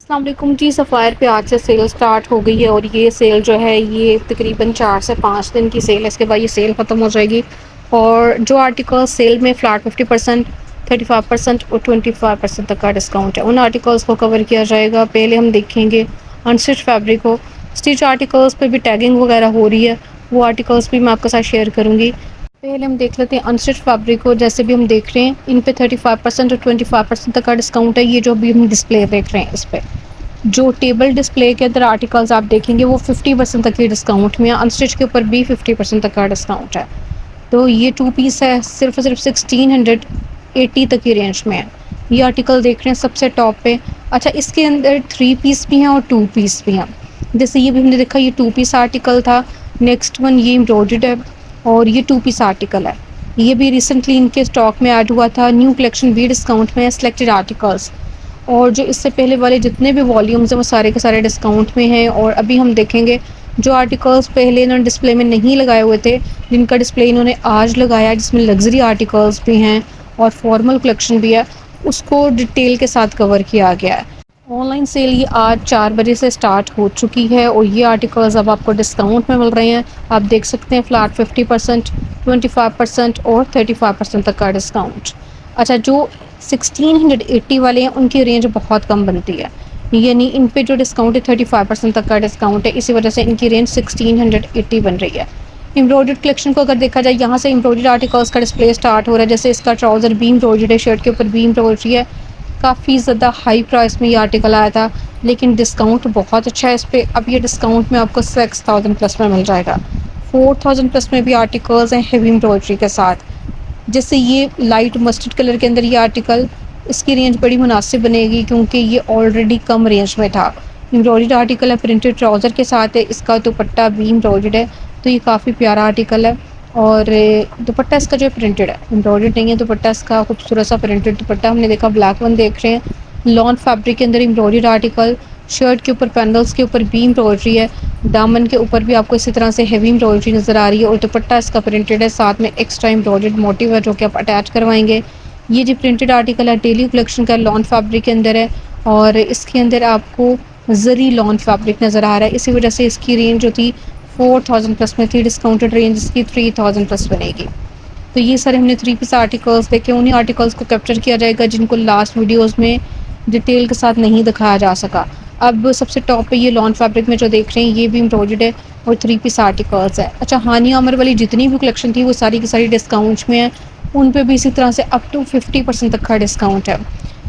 अस्सलाम वालेकुम जी। सफ़ायर पे आज से सेल स्टार्ट हो गई है और ये सेल जो है ये तकरीबन 4 से 5 दिन की सेल है। इसके बाद ये सेल ख़त्म हो जाएगी और जो आर्टिकल सेल में फ़्लैट 50%, 35% और 25% तक का डिस्काउंट है, उन आर्टिकल्स को कवर किया जाएगा। पहले हम देखेंगे अनस्टिच फैब्रिक को। स्टिच आर्टिकल्स पे भी टैगिंग वगैरह हो रही है, वो आर्टिकल्स भी मैं आपके साथ शेयर करूँगी। पहले हम देख लेते हैं अनस्टिच फैब्रिक को। जैसे भी हम देख रहे हैं इन पे 35% और 25% तक का डिस्काउंट है। ये जो अभी हम डिस्प्ले देख रहे हैं इस पे जो टेबल डिस्प्ले के अंदर आर्टिकल्स आप देखेंगे वो 50% तक की डिस्काउंट में है। अनस्टिच के ऊपर भी 50% तक का डिस्काउंट है। तो ये 2 पीस है, सिर्फ और सिर्फ 1680 तक की रेंज में है। ये आर्टिकल देख रहे हैं सबसे टॉप पे। अच्छा, इसके अंदर 3 पीस भी हैं और 2 पीस भी हैं। जैसे ये भी हमने देखा, ये 2 पीस आर्टिकल था। नेक्स्ट वन ये एम्ब्रॉयडर्ड है और ये 2 पीस आर्टिकल है। ये भी रिसेंटली इनके स्टॉक में ऐड हुआ था। न्यू कलेक्शन भी डिस्काउंट में है, सिलेक्टेड आर्टिकल्स। और जो इससे पहले वाले जितने भी वॉल्यूम्स हैं वो सारे के सारे डिस्काउंट में हैं। और अभी हम देखेंगे जो आर्टिकल्स पहले इन्होंने डिस्प्ले में नहीं लगाए हुए थे, जिनका डिस्प्ले इन्होंने आज लगाया है, जिसमें लग्जरी आर्टिकल्स भी हैं और फॉर्मल कलेक्शन भी है, उसको डिटेल के साथ कवर किया गया है। ऑनलाइन सेल ये आज 4 बजे से स्टार्ट हो चुकी है और ये आर्टिकल्स अब आपको डिस्काउंट में मिल रहे हैं। आप देख सकते हैं फ्लैट 50%, 25% और 35% तक का डिस्काउंट। अच्छा, जो 1680 वाले हैं उनकी रेंज बहुत कम बनती है, यानी इन पे जो डिस्काउंट है 35% तक का डिस्काउंट है, इसी वजह से इनकी रेंज 1680 बन रही है। एम्ब्रॉयडर्ड कलेक्शन को अगर देखा जाए, यहाँ से एम्ब्रॉयडर्ड आर्टिकल्स का डिस्प्ले स्टार्ट हो रहा है। जैसे इसका ट्राउज़र भी एम्ब्रॉयडर्ड है, शर्ट के ऊपर भी एम्ब्रॉयडरी है। काफ़ी ज़्यादा हाई प्राइस में ये आर्टिकल आया था, लेकिन डिस्काउंट बहुत अच्छा है इस पर। अब ये डिस्काउंट में आपको 6000 प्लस में मिल जाएगा। 4000 प्लस में भी आर्टिकल्स हैं हेवी एम्ब्रॉयडरी के साथ। जैसे ये लाइट मस्टर्ड कलर के अंदर ये आर्टिकल, इसकी रेंज बड़ी मुनासिब बनेगी क्योंकि ये ऑलरेडी कम रेंज में था। एम्ब्रॉयडर्ड आर्टिकल है, प्रिंटेड ट्राउज़र के साथ है, इसका दुपट्टा भी एम्ब्रॉयडर्ड है। तो ये काफ़ी प्यारा आर्टिकल है और दुपट्टा इसका जो है प्रिंटेड है, एम्ब्रॉयडर्ड नहीं है। दुपट्टा इसका खूबसूरत सा प्रिंटेड दुपट्टा हमने देखा। ब्लैक वन देख रहे हैं, लॉन फैब्रिक के अंदर एम्ब्रॉयडर्ड आर्टिकल। शर्ट के ऊपर पैनल्स के ऊपर भी एम्ब्रॉयडरी है, दामन के ऊपर भी आपको इसी तरह से हेवी एम्ब्रॉयडरी नज़र आ रही है और दुपट्टा इसका प्रिंटेड है, साथ में एक्स्ट्रा एम्ब्रॉयडर्ड मोटिव है जो कि आप अटैच करवाएंगे। ये जो प्रिंटेड आर्टिकल है डेली कलेक्शन का, लॉन फैब्रिक के अंदर है और इसके अंदर आपको जरी लॉन फैब्रिक नज़र आ रहा है। इसी वजह से इसकी रेंज जो थी 4000 प्लस में थी, डिस्काउंटेड रेंज इसकी 3000 प्लस बनेगी। तो ये सारे हमने 3 पीस आर्टिकल्स देखे। उन्हीं आर्टिकल्स को कैप्चर किया जाएगा जिनको लास्ट वीडियोस में डिटेल के साथ नहीं दिखाया जा सका। अब सबसे टॉप पे ये लॉन फैब्रिक में जो देख रहे हैं ये भी एम्ब्रॉयडर्ड है और 3 पीस आर्टिकल्स है। अच्छा, हानिया अमर वाली जितनी भी कलेक्शन थी वो सारी की सारी डिस्काउंट्स में है। उन पे भी इसी तरह से अप टू 50% तक का डिस्काउंट है।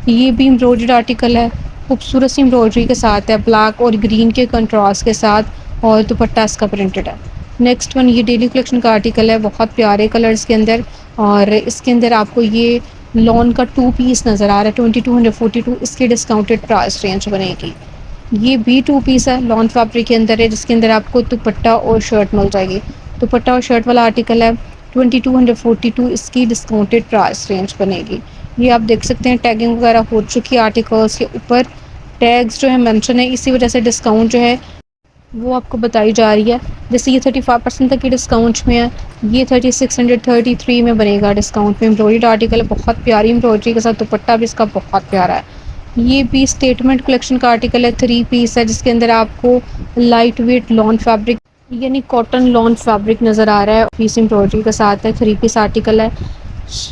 ये भी एम्ब्रॉयडर्ड आर्टिकल है, खूबसूरत सी एम्ब्रॉयडरी के साथ है, ब्लैक और ग्रीन के कंट्रास्ट के साथ, और दुपट्टा इसका प्रिंटेड है। नेक्स्ट वन ये डेली कलेक्शन का आर्टिकल है, बहुत प्यारे कलर्स के अंदर, और इसके अंदर आपको ये लॉन का 2 पीस नज़र आ रहा है। 2242 इसकी डिस्काउंटेड प्राइस रेंज बनेगी। ये भी 2 पीस है, लॉन फैब्रिक के अंदर है, जिसके अंदर आपको दुपट्टा और शर्ट मिल जाएगी। दुपट्टा और शर्ट वाला आर्टिकल है, 2242 इसकी डिस्काउंटेड प्राइस रेंज बनेगी। ये आप देख सकते हैं टैगिंग वगैरह हो चुकी है आर्टिकल्स के ऊपर, टैग्स जो है मेंशन है, इसी वजह से डिस्काउंट जो है वो आपको बताई जा रही है। जैसे ये 35% तक की डिस्काउंट में है, ये 3633 में बनेगा डिस्काउंट में। एम्ब्रॉयडर्ड आर्टिकल है, बहुत प्यारी एम्ब्रॉयडरी के साथ, दुपट्टा भी इसका बहुत प्यारा है। ये भी स्टेटमेंट कलेक्शन का आर्टिकल है, 3 पीस है, जिसके अंदर आपको लाइट वेट लॉन फैब्रिक यानी कॉटन लॉन फैब्रिक नज़र आ रहा है, पीस एम्ब्रॉयडरी के साथ है। 3 पीस आर्टिकल है,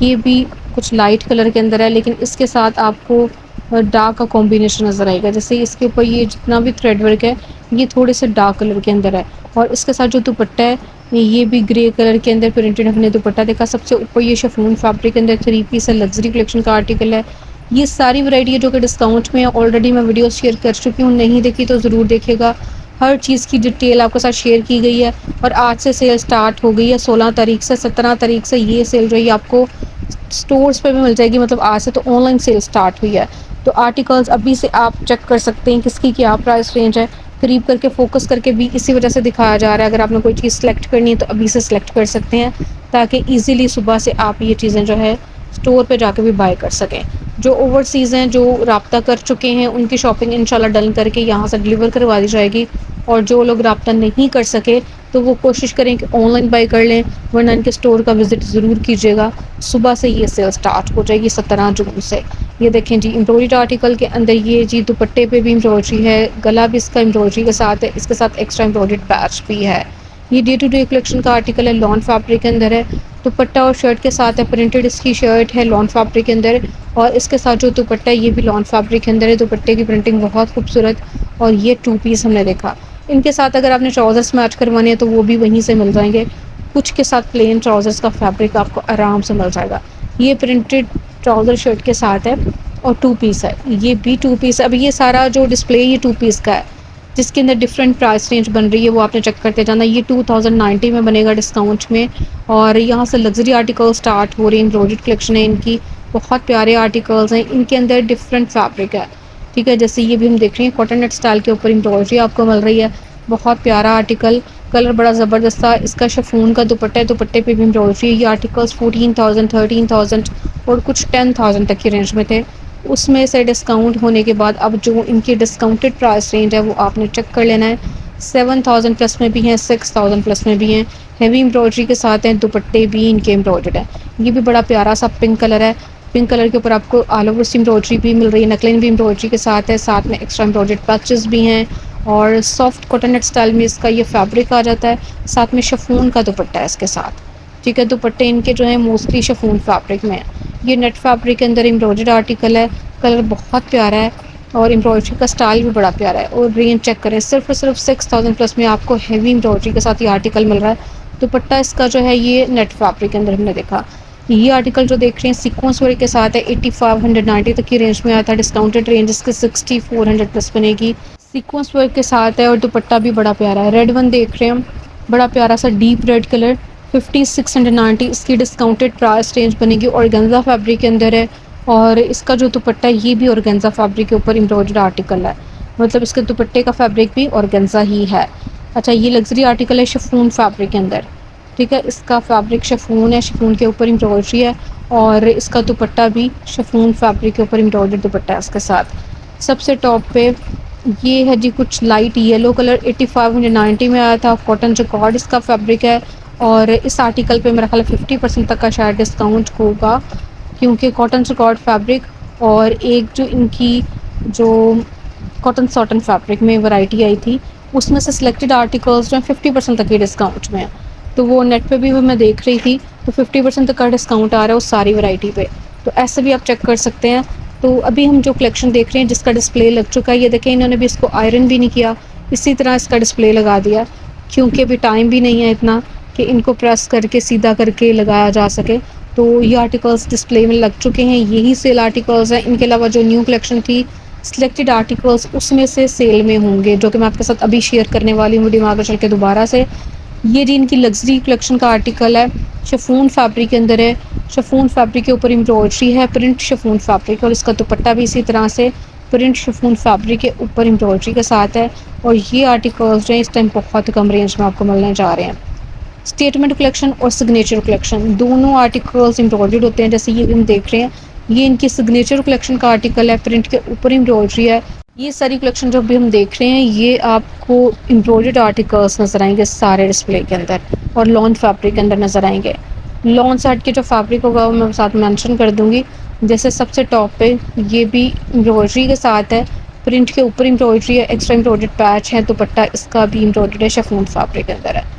ये भी कुछ लाइट कलर के अंदर है, लेकिन इसके साथ आपको डार्क का कॉम्बिनेशन नज़र आएगा। जैसे इसके ऊपर ये जितना भी थ्रेड वर्क है ये थोड़े से डार्क कलर के अंदर है, और इसके साथ जो दुपट्टा है ये भी ग्रे कलर के अंदर प्रिंटेड हमने दुपट्टा देखा। सबसे ऊपर ये शिफॉन फैब्रिक के अंदर 3 पीस है, लग्जरी कलेक्शन का आर्टिकल है। ये सारी वैरायटी है जो कि डिस्काउंट में है। ऑलरेडी मैं वीडियो शेयर कर चुकी हूँ, नहीं देखी तो ज़रूर देखिएगा। हर चीज़ की डिटेल आपके साथ शेयर की गई है। और आज से सेल स्टार्ट हो गई है, 16 तारीख से 17 तारीख से ये सेल जो है आपको स्टोर्स पे भी मिल जाएगी। मतलब आज से तो ऑनलाइन सेल स्टार्ट हुई है, तो आर्टिकल्स अभी से आप चेक कर सकते हैं किसकी क्या प्राइस रेंज है। करीब करके फोकस करके भी इसी वजह से दिखाया जा रहा है। अगर आपने कोई चीज़ सेलेक्ट करनी है तो अभी से सेलेक्ट कर सकते हैं, ताकि ईज़िली सुबह से आप ये चीज़ें जो है स्टोर पे जाके भी बाय कर सकें। जो ओवरसीज़ हैं, जो रब्ता कर चुके हैं, उनकी शॉपिंग इंशाल्लाह डन करके यहाँ से डिलीवर करवा दी जाएगी। और जो लोग रब्ता नहीं कर सके तो वो कोशिश करें कि ऑनलाइन बाय कर लें, वरना इनके स्टोर का विज़िट ज़रूर कीजिएगा। सुबह से ये सेल स्टार्ट हो जाएगी 17 जून से। ये देखें जी एम्ब्रॉयडर्ड आर्टिकल के अंदर ये जी दुपट्टे पे भी एम्ब्रॉयडरी है, गला भी इसका एम्ब्रॉयडरी के साथ है, इसके साथ एक्स्ट्रा एम्ब्रॉयडर्ड पैच भी है। ये डे टू डे कलेक्शन का आर्टिकल है, लॉन फैब्रिक के अंदर है। दुपट्टा और शर्ट के साथ है, प्रिंटेड इसकी शर्ट है लॉन फैब्रिक के अंदर, और इसके साथ जो दुपट्टा है ये भी लॉन फैब्रिक के अंदर है। दुपट्टे की प्रिंटिंग बहुत खूबसूरत, और ये 2 पीस हमने देखा। इनके साथ अगर आपने ट्राउज़र्स मैच करवाने हैं तो वो भी वहीं से मिल जाएंगे। कुछ के साथ प्लेन ट्राउज़र्स का फैब्रिक आपको आराम से मिल जाएगा। ये प्रिंटेड ट्राउज़र शर्ट के साथ है और 2 पीस है, ये भी 2 पीस है। अब ये सारा जो डिस्प्ले ये 2 पीस का है, जिसके अंदर डिफरेंट प्राइस रेंज बन रही है वो आपने चेक करते जाना। ये 2090 में बनेगा डिस्काउंट में, और यहाँ से लग्जरी आर्टिकल स्टार्ट हो रही है। एम्ब्रॉयडर्ड कलेक्शन है इनकी, बहुत प्यारे आर्टिकल्स हैं। इनके अंदर डिफरेंट फैब्रिक है, ठीक है। जैसे ये भी हम देख रहे हैं कॉटन नेट स्टाइल के ऊपर एम्ब्रॉयडरी आपको मिल रही है, बहुत प्यारा आर्टिकल, कलर बड़ा ज़बरदस्त था। इसका शिफॉन का दुपट्टा है, दुपट्टे पे भी एम्ब्रॉयडरी है। ये आर्टिकल्स 14,000, 13,000 और कुछ 10,000 तक की रेंज में थे। उसमें से डिस्काउंट होने के बाद अब जो इनकी डिस्काउंटेड प्राइस रेंज है वो आपने चेक कर लेना है। 7,000 प्लस में भी हैं, 6,000 प्लस में भी हैं। हेवी एम्ब्रॉयडरी के साथ हैं, दुपट्टे भी इनके एम्ब्रॉयडर्ड है। ये भी बड़ा प्यारा सा पिंक कलर है, पिंक कलर के ऊपर आपको ऑल ओवर एम्ब्रॉयडरी भी मिल रही है, नेकलाइन भी एम्ब्रॉयडरी के साथ है, साथ में एक्स्ट्रा एम्ब्रॉयडर्ड पैचेस भी हैं, और सॉफ्ट कॉटन नेट स्टाइल में इसका ये फैब्रिक आ जाता है। साथ में शिफॉन का दुपट्टा है इसके साथ, ठीक है। दुपट्टे इनके जो है मोस्टली शिफॉन फैब्रिक में है। ये नेट फैब्रिक के अंदर एम्ब्रॉयडर्ड आर्टिकल है, कलर बहुत प्यारा है और एम्ब्रॉयडरी का स्टाइल भी बड़ा प्यारा है। और रेंज चेक करें, सिर्फ और सिर्फ 6,000 प्लस में आपको हैवी एम्ब्रॉयडरी के साथ ये आर्टिकल मिल रहा है। दुपट्टा इसका जो है ये नेट फैब्रिक के अंदर हमने देखा। ये आर्टिकल जो देख रहे हैं सीक्वेंस वर्क के साथ है, 8590 तक की रेंज में आया था। डिस्काउंटेड रेंज इसकी 6400 प्लस बनेगी। सीक्वेंस वर्क के साथ है और दुपट्टा भी बड़ा प्यारा है। रेड वन देख रहे हैं हम, बड़ा प्यारा सा डीप रेड कलर, 5690 इसकी डिस्काउंटेड प्राइस रेंज बनेगी। ऑर्गेन्जा फैब्रिक के अंदर है, और इसका जो दुपट्टा है ये भी ऑर्गेन्जा फैब्रिक के ऊपर एम्ब्रॉयडर्ड आर्टिकल है, मतलब इसके दुपट्टे का फैब्रिक भी ऑर्गेन्जा ही है। अच्छा, ये लग्जरी आर्टिकल है शिफॉन फैब्रिक के अंदर, ठीक है। इसका फैब्रिक शिफॉन है, शिफॉन के ऊपर एम्ब्रॉयडरी है, और इसका दुपट्टा भी शिफॉन फैब्रिक के ऊपर एम्ब्रॉयडर्ड दुपट्टा है इसके साथ। सबसे टॉप पे ये है जी कुछ लाइट येलो कलर, 8590 में आया था। कॉटन जकॉर्ड इसका फैब्रिक है, और इस आर्टिकल पे मेरा ख्याल 50% तक का शायद डिस्काउंट होगा, क्योंकि कॉटन जकॉर्ड फैब्रिक और एक जो इनकी जो कॉटन सॉटन फैब्रिक में वैरायटी आई थी उसमें से सिलेक्टेड आर्टिकल्स जो हैं 50% तक के डिस्काउंट में है। तो वो नेट पे भी मैं देख रही थी, तो 50% तक का डिस्काउंट आ रहा है उस सारी वैरायटी पे, तो ऐसे भी आप चेक कर सकते हैं। तो अभी हम जो कलेक्शन देख रहे हैं जिसका डिस्प्ले लग चुका है, ये देखें इन्होंने भी इसको आयरन भी नहीं किया, इसी तरह इसका डिस्प्ले लगा दिया, क्योंकि अभी टाइम भी नहीं है इतना कि इनको प्रेस करके सीधा करके लगाया जा सके। तो ये आर्टिकल्स डिस्प्ले में लग चुके हैं, यही सेल आर्टिकल्स हैं। इनके अलावा जो न्यू कलेक्शन थी सिलेक्टेड आर्टिकल्स उसमें से सेल में होंगे, जो कि मैं आपके साथ अभी शेयर करने वाली हूँ वीडियो में आगे चल के दोबारा से। ये जी इनकी लग्जरी कलेक्शन का आर्टिकल है, शिफॉन फैब्रिक के अंदर है। शिफॉन फैब्रिक के ऊपर एम्ब्रॉयडरी है, प्रिंट शिफॉन फैब्रिक, और इसका दुपट्टा भी इसी तरह से प्रिंट शिफॉन फैब्रिक के ऊपर एम्ब्रॉयडरी के साथ है। और ये आर्टिकल्स जो हैं इस टाइम बहुत कम रेंज में आपको मिलने जा रहे हैं। स्टेटमेंट कलेक्शन और सिग्नेचर कलेक्शन दोनों आर्टिकल्स एम्ब्रॉयडर्ड होते हैं, जैसे ये हम देख रहे हैं ये इनकी सिग्नेचर कलेक्शन का आर्टिकल है, प्रिंट के ऊपर एम्ब्रॉयडरी है। ये सारी कलेक्शन जो अभी हम देख रहे हैं ये आपको एम्ब्रॉयडर्ड आर्टिकल्स नज़र आएंगे सारे डिस्प्ले के अंदर, और लॉन फैब्रिक के अंदर नज़र आएंगे। लॉन साइड के जो फैब्रिक होगा वो मैं साथ मेंशन कर दूंगी। जैसे सबसे टॉप पे ये भी एम्ब्रॉयडरी के साथ है, प्रिंट के ऊपर एम्ब्रॉयडरी है, एक्स्ट्रा एम्ब्रॉयडर्ड पैच है, दुपट्टा इसका भी एम्ब्रॉयडर्ड है, शिफॉन फैब्रिक के अंदर है।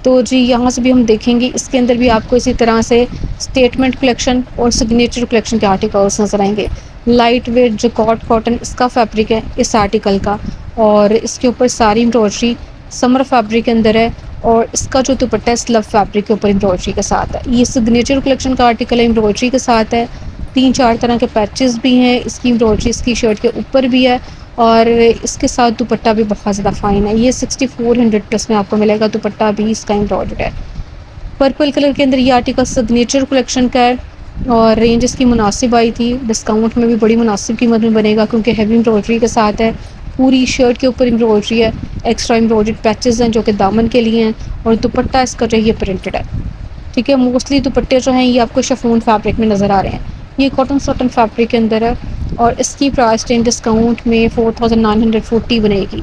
तो जी यहाँ से भी हम देखेंगे इसके अंदर भी आपको इसी तरह से स्टेटमेंट कलेक्शन और सिग्नेचर कलेक्शन के आर्टिकल्स नजर आएंगे। लाइट वेट जकॉर्ड कॉटन इसका फैब्रिक है इस आर्टिकल का, और इसके ऊपर सारी एम्ब्रॉयडरी समर फैब्रिक के अंदर है, और इसका जो दुपट्टा है स्लब फैब्रिक के ऊपर एम्ब्रॉयडरी के साथ है। ये सिग्नेचर कलेक्शन का आर्टिकल है, एम्ब्रॉयडरी के साथ है, 3-4 तरह के पैचेस भी हैं, इसकी एम्ब्रॉयडरी इसकी शर्ट के ऊपर भी है, और इसके साथ दुपट्टा भी बहुत ज़्यादा फाइन है। ये 6400 प्लस में आपको मिलेगा, दुपट्टा भी इसका एम्ब्रॉयडर्ड है। पर्पल कलर के अंदर ये आर्टिकल सिग्नेचर कलेक्शन का है, और रेंज इसकी मुनासिब आई थी, डिस्काउंट में भी बड़ी मुनासिब कीमत में बनेगा, क्योंकि हैवी एम्ब्रॉयडरी के साथ है। पूरी शर्ट के ऊपर एम्ब्रॉयडरी है, एक्स्ट्रा एम्ब्रॉयडर्ड पैचेस हैं जो कि दामन के लिए हैं, और दुपट्टा इसका जो ये प्रिंटेड है, ठीक है। मोस्टली दुपट्टे जो हैं ये आपको शिफॉन फैब्रिक में नज़र आ रहे हैं। ये कॉटन सॉटन फैब्रिक के अंदर है, और इसकी प्राइस रेंज डिस्काउंट में 4940 बनेगी,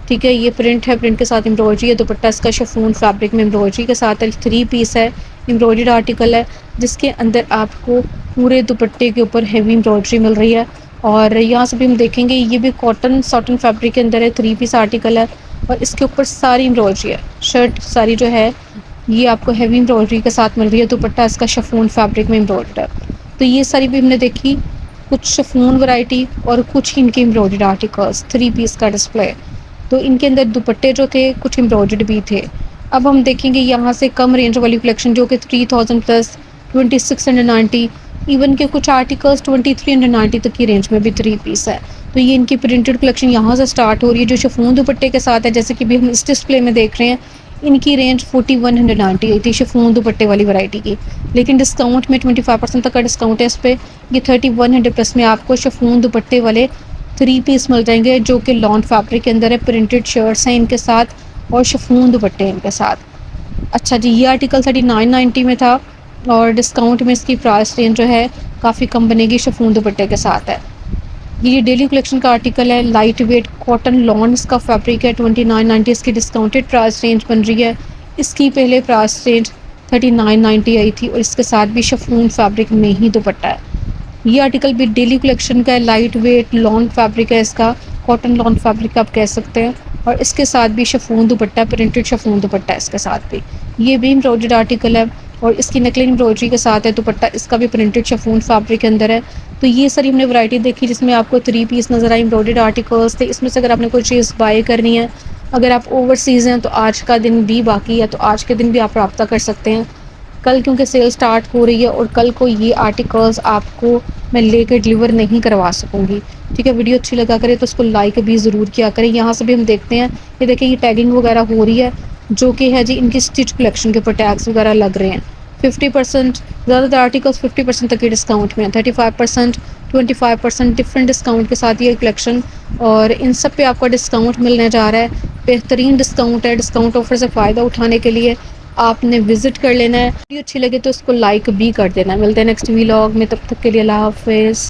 ठीक है। ये प्रिंट है, प्रिंट के साथ एम्ब्रॉयडरी है, दुपट्टा इसका शिफॉन फैब्रिक में एम्ब्रॉयडरी के साथ है। 3 पीस है, एम्ब्रॉयडर्ड आर्टिकल है, जिसके अंदर आपको पूरे दुपट्टे के ऊपर हेवी एम्ब्रॉयडरी मिल रही है। और यहाँ से भी हम देखेंगे ये भी कॉटन सॉटन फैब्रिक के अंदर है, 3 पीस आर्टिकल है और इसके ऊपर सारी एम्ब्रॉयडरी है। शर्ट सारी जो है ये आपको हेवी एम्ब्रॉयडरी के साथ मिल रही है, दुपट्टा इसका शिफॉन फैब्रिक में एम्ब्रॉयडर्ड है। तो ये सारी भी हमने देखी, कुछ शिफॉन वैरायटी और कुछ इनके एम्ब्रॉयडर्ड आर्टिकल्स, 3 पीस का डिस्प्ले। तो इनके अंदर दुपट्टे जो थे कुछ एम्ब्रॉयडर्ड भी थे। अब हम देखेंगे यहाँ से कम रेंज वाली कलेक्शन जो कि 3000 प्लस, 2690, इवन के कुछ आर्टिकल्स 2390 तक की रेंज में भी 3 पीस है। तो ये इनकी प्रिंटेड कलेक्शन यहाँ से स्टार्ट हो रही है जो शिफॉन दुपट्टे के साथ है, जैसे कि भी हम इस डिस्प्ले में देख रहे हैं। इनकी रेंज 4190 थी शिफॉन दुपट्टे वाली वैरायटी की, लेकिन डिस्काउंट में 25% तक का डिस्काउंट है इस पर। ये 3100 प्लस में आपको शिफॉन दुपट्टे वाले 3 पीस मिल जाएंगे जो कि लॉन फैब्रिक के अंदर है, प्रिंटेड शर्ट्स हैं इनके साथ और शिफॉन दुपट्टे हैं इनके साथ। अच्छा जी, ये आर्टिकल 3990 में था और डिस्काउंट में इसकी प्राइस रेंज जो है काफ़ी कम बनेगी, शिफॉन दुपट्टे के साथ है। ये डेली कलेक्शन का आर्टिकल है, लाइट वेट कॉटन लॉन इसका फैब्रिक है, 2990 इसकी डिस्काउंटेड प्राइस रेंज बन रही है। इसकी पहले प्राइस रेंज 3990 आई थी और इसके साथ भी शिफॉन फैब्रिक में ही दुपट्टा है। ये आर्टिकल भी डेली कलेक्शन का है, लाइट वेट लॉन फैब्रिक है इसका, कॉटन लॉन फैब्रिक आप कह सकते हैं और इसके साथ भी शिफॉन दुपट्टा, प्रिंटेड शिफॉन दुपट्टा है इसके साथ भी। ये भी एम्ब्रॉयडर्ड आर्टिकल है और इसकी नेकलाइन एम्ब्रॉयडरी के साथ है दुपट्टा, इसका भी प्रिंटेड शिफॉन फैब्रिक के अंदर है। तो ये सारी हमने वैरायटी देखी जिसमें आपको 3 पीस नज़र आई, एम्ब्रॉयडर्ड आर्टिकल्स थे। इसमें से अगर आपने कोई चीज़ बाय करनी है, अगर आप ओवरसीज़ हैं तो आज का दिन भी बाकी है, तो आज के दिन भी आप रब्ता कर सकते हैं। कल क्योंकि सेल स्टार्ट हो रही है और कल को ये आर्टिकल्स आपको मैं लेकर डिलीवर नहीं करवा सकूँगी। ठीक है, वीडियो अच्छी लगा करे तो उसको लाइक भी ज़रूर किया करें। यहाँ से भी हम देखते हैं, ये देखिए ये टैगिंग वगैरह हो रही है जो कि है जी इनकी स्टिच कलेक्शन के ऊपर टैग्स वगैरह लग रहे हैं। 50%, ज़्यादातर आर्टिकल्स 50% तक के डिस्काउंट में है, 35%, 25% डिफरेंट डिस्काउंट के साथ ये कलेक्शन, और इन सब पे आपका डिस्काउंट मिलने जा रहा है। बेहतरीन डिस्काउंट है, डिस्काउंट ऑफर से फ़ायदा उठाने के लिए आपने विजिट कर लेना है। वीडियो अच्छी लगे तो उसको लाइक भी कर देना। मिलते हैं नेक्स्ट व्लॉग में, तब तक के लिए अल्लाह हाफिज़।